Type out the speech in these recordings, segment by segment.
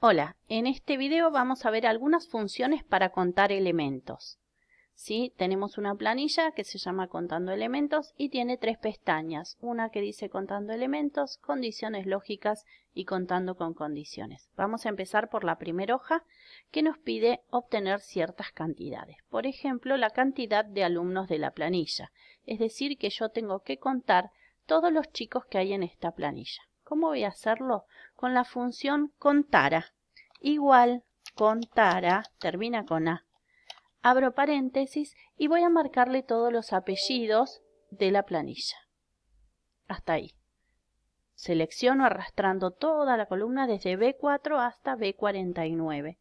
Hola, en este video vamos a ver algunas funciones para contar elementos. ¿Sí? Tenemos una planilla que se llama Contando Elementos y tiene tres pestañas. Una que dice Contando Elementos, Condiciones Lógicas y Contando con Condiciones. Vamos a empezar por la primera hoja que nos pide obtener ciertas cantidades. Por ejemplo, la cantidad de alumnos de la planilla. Es decir, que yo tengo que contar todos los chicos que hay en esta planilla. ¿Cómo voy a hacerlo? Con la función contara. Igual contara, termina con A. Abro paréntesis y voy a marcarle todos los apellidos de la planilla. Hasta ahí. Selecciono arrastrando toda la columna desde B4 hasta B49.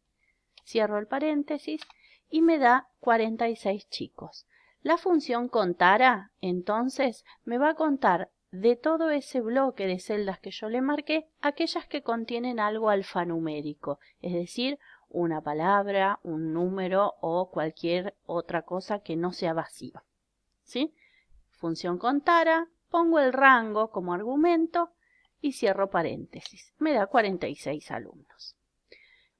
Cierro el paréntesis y me da 46 chicos. La función contara, entonces, me va a contar de todo ese bloque de celdas que yo le marqué, aquellas que contienen algo alfanumérico, es decir, una palabra, un número o cualquier otra cosa que no sea vacío. ¿Sí? Función contara, pongo el rango como argumento y cierro paréntesis. Me da 46 alumnos.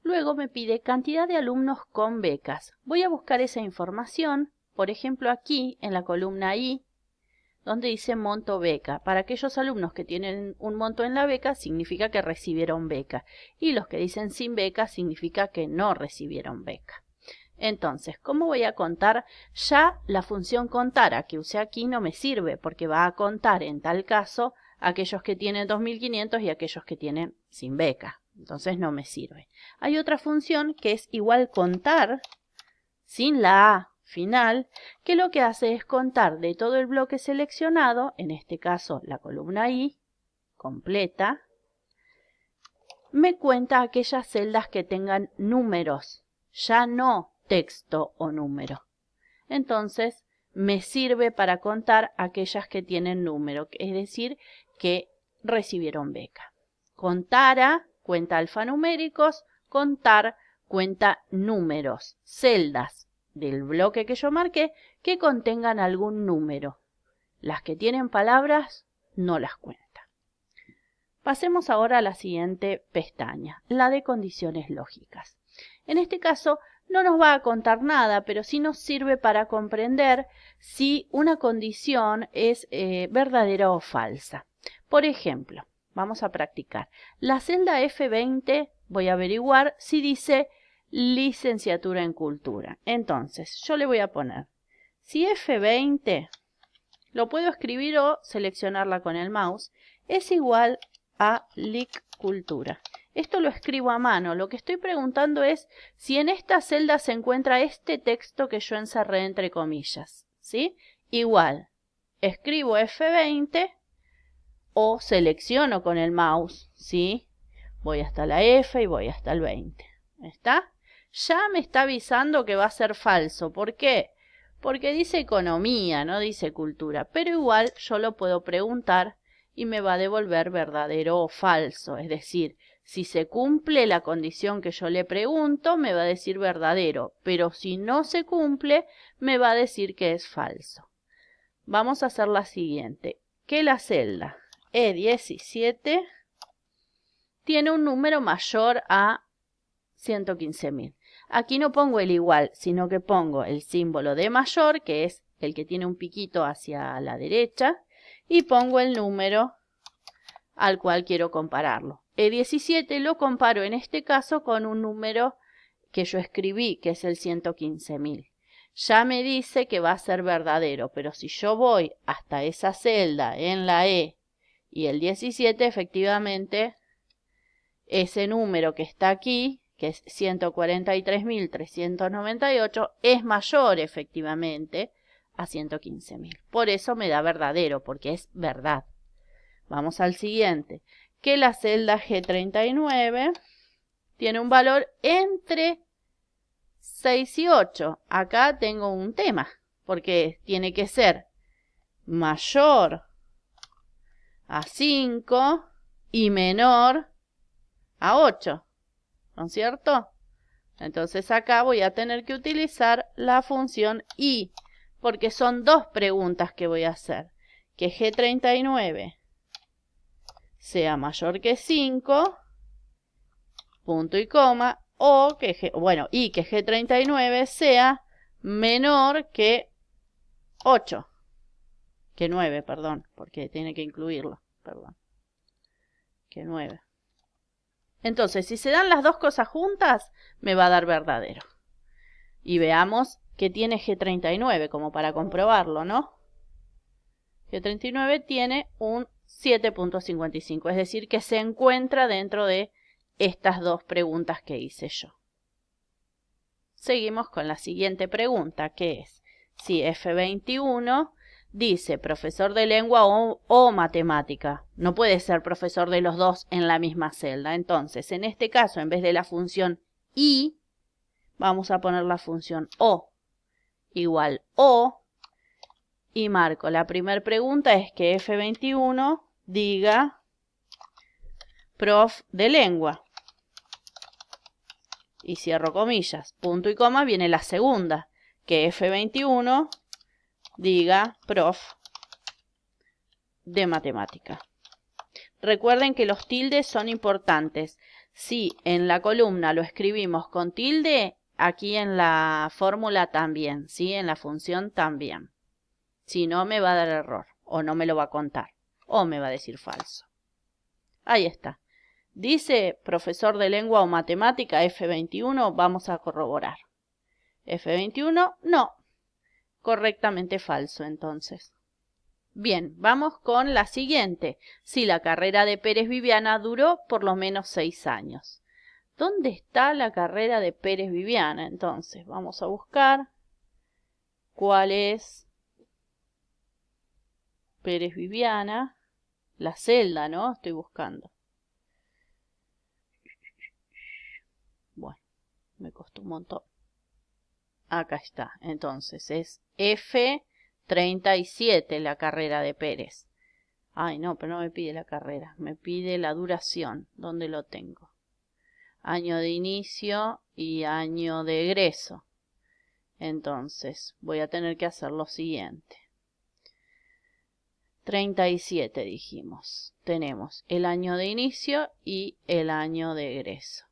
Luego me pide cantidad de alumnos con becas. Voy a buscar esa información, por ejemplo aquí en la columna I, donde dice monto beca. Para aquellos alumnos que tienen un monto en la beca, significa que recibieron beca. Y los que dicen sin beca, significa que no recibieron beca. Entonces, ¿cómo voy a contar? Ya la función contara que usé aquí no me sirve, porque va a contar en tal caso aquellos que tienen 2.500 y aquellos que tienen sin beca. Entonces no me sirve. Hay otra función que es igual contar, sin la A final, que lo que hace es contar de todo el bloque seleccionado, en este caso la columna I, completa, me cuenta aquellas celdas que tengan números, ya no texto o número. Entonces, me sirve para contar aquellas que tienen número, es decir, que recibieron beca. Contara cuenta alfanuméricos, contar cuenta números, celdas del bloque que yo marqué que contengan algún número. Las que tienen palabras no las cuenta. Pasemos ahora a la siguiente pestaña, la de condiciones lógicas. En este caso no nos va a contar nada, pero sí nos sirve para comprender si una condición es verdadera o falsa. Por ejemplo, vamos a practicar. La celda F20 voy a averiguar si dice licenciatura en cultura. Entonces, yo le voy a poner, si F20, lo puedo escribir o seleccionarla con el mouse, es igual a Lic Cultura. Esto lo escribo a mano. Lo que estoy preguntando es si en esta celda se encuentra este texto que yo encerré entre comillas. ¿Sí? Igual, escribo F20 o selecciono con el mouse. ¿Sí? Voy hasta la F y voy hasta el 20. ¿Está? Ya me está avisando que va a ser falso. ¿Por qué? Porque dice economía, no dice cultura. Pero igual yo lo puedo preguntar y me va a devolver verdadero o falso. Es decir, si se cumple la condición que yo le pregunto, me va a decir verdadero. Pero si no se cumple, me va a decir que es falso. Vamos a hacer la siguiente. Que la celda E17 tiene un número mayor a 115.000. Aquí no pongo el igual, sino que pongo el símbolo de mayor, que es el que tiene un piquito hacia la derecha, y pongo el número al cual quiero compararlo. E17 lo comparo en este caso con un número que yo escribí, que es el 115.000. Ya me dice que va a ser verdadero, pero si yo voy hasta esa celda en la E y el 17, efectivamente, ese número que está aquí, que es 143.398, es mayor efectivamente a 115.000. Por eso me da verdadero, porque es verdad. Vamos al siguiente. Que la celda G39 tiene un valor entre 6 y 8. Acá tengo un tema, porque tiene que ser mayor a 5 y menor a 8. ¿No es cierto? Entonces acá voy a tener que utilizar la función y, porque son dos preguntas que voy a hacer. Que G39 sea mayor que 5 punto y coma, o que y que G39 sea menor que 8. Que 9, perdón, porque tiene que incluirlo, perdón. Que 9. Entonces, si se dan las dos cosas juntas, me va a dar verdadero. Y veamos que tiene G39, como para comprobarlo, ¿no? G39 tiene un 7.55, es decir, que se encuentra dentro de estas dos preguntas que hice yo. Seguimos con la siguiente pregunta, que es si F21 dice profesor de lengua o matemática. No puede ser profesor de los dos en la misma celda. Entonces, en este caso, en vez de la función I, vamos a poner la función O. Igual O. Y marco, la primera pregunta es que F21 diga prof de lengua. Y cierro comillas. Punto y coma viene la segunda, que F21 diga prof de matemática. Recuerden que los tildes son importantes. Si en la columna lo escribimos con tilde, aquí en la fórmula también, ¿sí? En la función también. Si no, me va a dar error, o no me lo va a contar, o me va a decir falso. Ahí está. Dice profesor de lengua o matemática F21, vamos a corroborar. F21, no. Correctamente falso, entonces. Bien, vamos con la siguiente. Si la carrera de Pérez Viviana duró por lo menos 6 años. ¿Dónde está la carrera de Pérez Viviana? Entonces, vamos a buscar cuál es Pérez Viviana. La celda, ¿no? Estoy buscando. Bueno, me costó un montón. Acá está. Entonces, es F37 la carrera de Pérez. Ay, no, pero no me pide la carrera. Me pide la duración. ¿Dónde lo tengo? Año de inicio y año de egreso. Entonces, voy a tener que hacer lo siguiente. 37 dijimos. Tenemos el año de inicio y el año de egreso.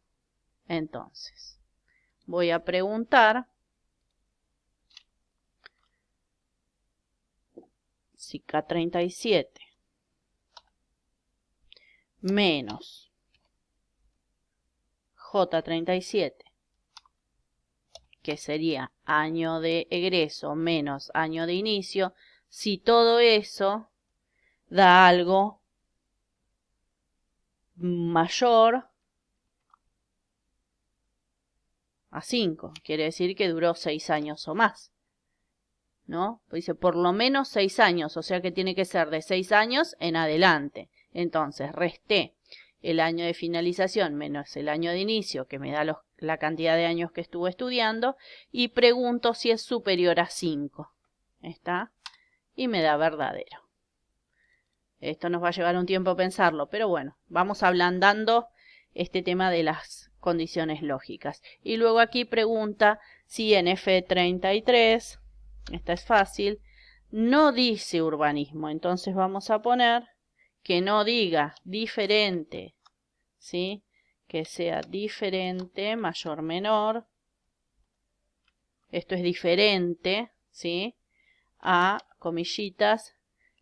Entonces, voy a preguntar si K37 menos J37, que sería año de egreso menos año de inicio, si todo eso da algo mayor a 5. Quiere decir que duró 6 años o más, ¿no? Pues dice por lo menos 6 años, o sea que tiene que ser de 6 años en adelante. Entonces, resté el año de finalización menos el año de inicio, que me da la cantidad de años que estuvo estudiando, y pregunto si es superior a 5. ¿Está? Y me da verdadero. Esto nos va a llevar un tiempo pensarlo, pero bueno, vamos ablandando este tema de las condiciones lógicas. Y luego aquí pregunta si en F33, esta es fácil, no dice urbanismo. Entonces vamos a poner que no diga diferente, ¿sí? Que sea diferente, mayor, menor. Esto es diferente, ¿sí? A, comillitas,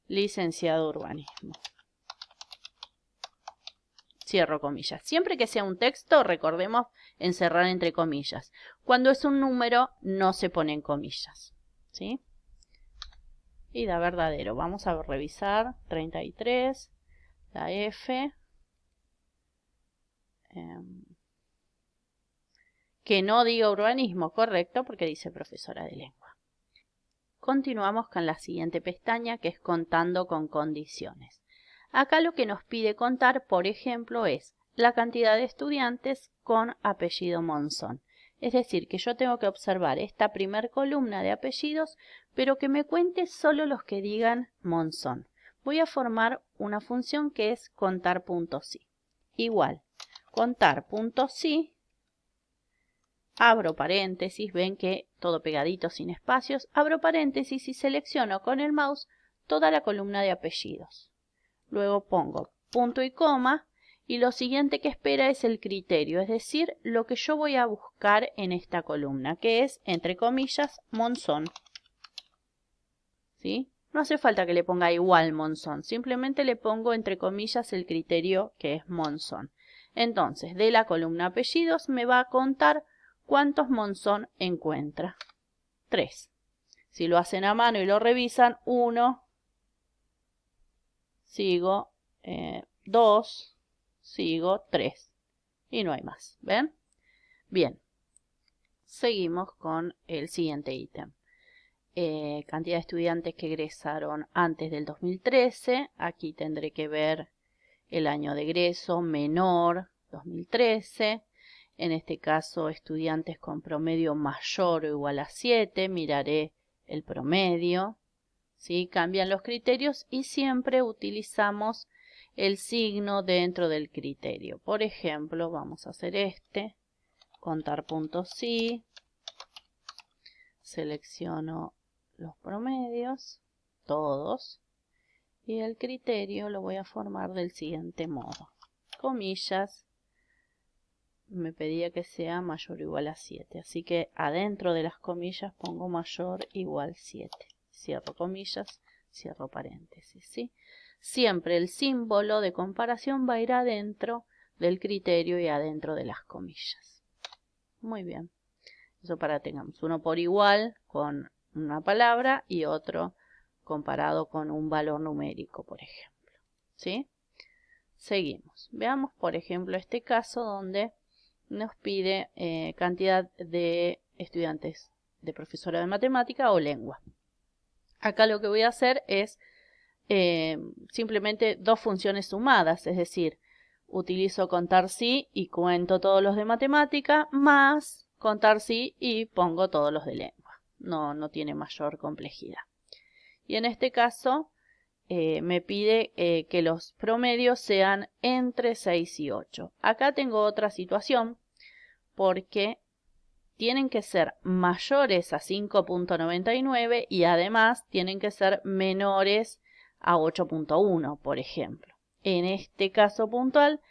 licenciado urbanismo. Cierro comillas. Siempre que sea un texto, recordemos encerrar entre comillas. Cuando es un número, no se ponen comillas, ¿sí? Y da verdadero. Vamos a revisar. 33, la F. Que no diga urbanismo, correcto, porque dice profesora de lengua. Continuamos con la siguiente pestaña, que es contando con condiciones. Acá lo que nos pide contar, por ejemplo, es la cantidad de estudiantes con apellido Monzón. Es decir, que yo tengo que observar esta primer columna de apellidos, pero que me cuente solo los que digan Monzón. Voy a formar una función que es contar.si. Igual, contar.si, abro paréntesis, ven que todo pegadito sin espacios, abro paréntesis y selecciono con el mouse toda la columna de apellidos. Luego pongo punto y coma y lo siguiente que espera es el criterio, es decir, lo que yo voy a buscar en esta columna, que es, entre comillas, Monzón. ¿Sí? No hace falta que le ponga igual Monzón, simplemente le pongo entre comillas el criterio que es Monzón. Entonces, de la columna apellidos me va a contar cuántos Monzón encuentra. 3. Si lo hacen a mano y lo revisan, 1, sigo 2, sigo 3 y no hay más. ¿Ven? Bien, seguimos con el siguiente ítem. Cantidad de estudiantes que egresaron antes del 2013. Aquí tendré que ver el año de egreso menor 2013. En este caso, estudiantes con promedio mayor o igual a 7. Miraré el promedio. ¿Sí? Cambian los criterios y siempre utilizamos el signo dentro del criterio. Por ejemplo, vamos a hacer contar puntos sí. Selecciono los promedios, todos, y el criterio lo voy a formar del siguiente modo. Comillas, me pedía que sea mayor o igual a 7, así que adentro de las comillas pongo mayor igual 7. Cierro comillas, cierro paréntesis, ¿sí? Siempre el símbolo de comparación va a ir adentro del criterio y adentro de las comillas. Muy bien. Eso para que tengamos uno por igual con una palabra y otro comparado con un valor numérico, por ejemplo. ¿Sí? Seguimos. Veamos, por ejemplo, este caso donde nos pide cantidad de estudiantes de profesora de matemática o lengua. Acá lo que voy a hacer es simplemente dos funciones sumadas, es decir, utilizo contar sí y cuento todos los de matemática, más contar sí y pongo todos los de lengua. No tiene mayor complejidad. Y en este caso me pide que los promedios sean entre 6 y 8. Acá tengo otra situación porque tienen que ser mayores a 5.99 y además tienen que ser menores a 8.1, por ejemplo. En este caso puntual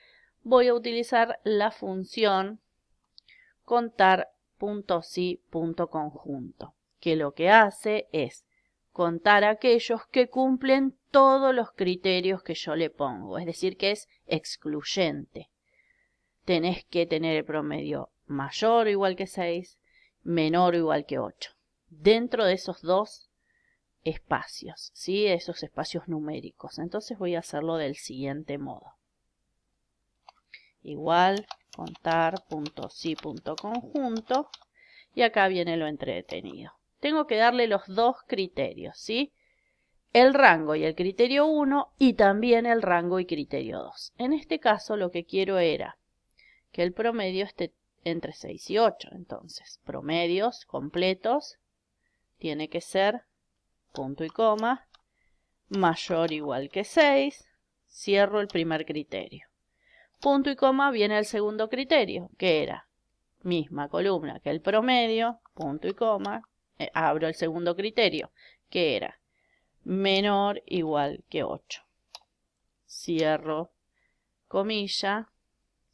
voy a utilizar la función contar puntos sí punto conjunto, que lo que hace es contar aquellos que cumplen todos los criterios que yo le pongo, es decir, que es excluyente. Tenés que tener el promedio mayor o igual que 6, menor o igual que 8. Dentro de esos dos espacios, ¿sí? Esos espacios numéricos. Entonces voy a hacerlo del siguiente modo. Igual, contar, punto sí, punto conjunto. Y acá viene lo entretenido. Tengo que darle los dos criterios, ¿sí? El rango y el criterio 1 y también el rango y criterio 2. En este caso lo que quiero era que el promedio esté entre 6 y 8. Entonces, promedios completos tiene que ser punto y coma, mayor o igual que 6, cierro el primer criterio. Punto y coma viene el segundo criterio, que era misma columna que el promedio, punto y coma, abro el segundo criterio, que era menor o igual que 8. Cierro comilla,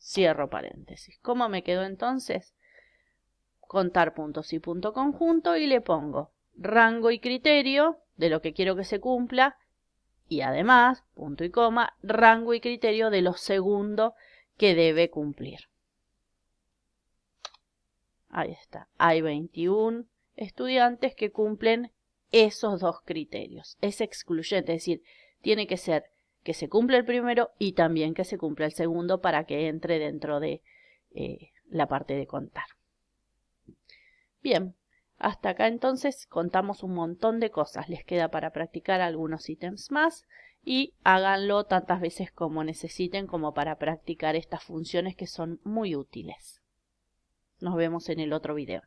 cierro paréntesis. ¿Cómo me quedó entonces? Contar puntos y punto conjunto y le pongo rango y criterio de lo que quiero que se cumpla y además, punto y coma, rango y criterio de lo segundo que debe cumplir. Ahí está. Hay 21 estudiantes que cumplen esos dos criterios. Es excluyente, es decir, tiene que ser que se cumpla el primero y también que se cumpla el segundo para que entre dentro de la parte de contar. Bien, hasta acá entonces contamos un montón de cosas. Les queda para practicar algunos ítems más y háganlo tantas veces como necesiten como para practicar estas funciones que son muy útiles. Nos vemos en el otro video.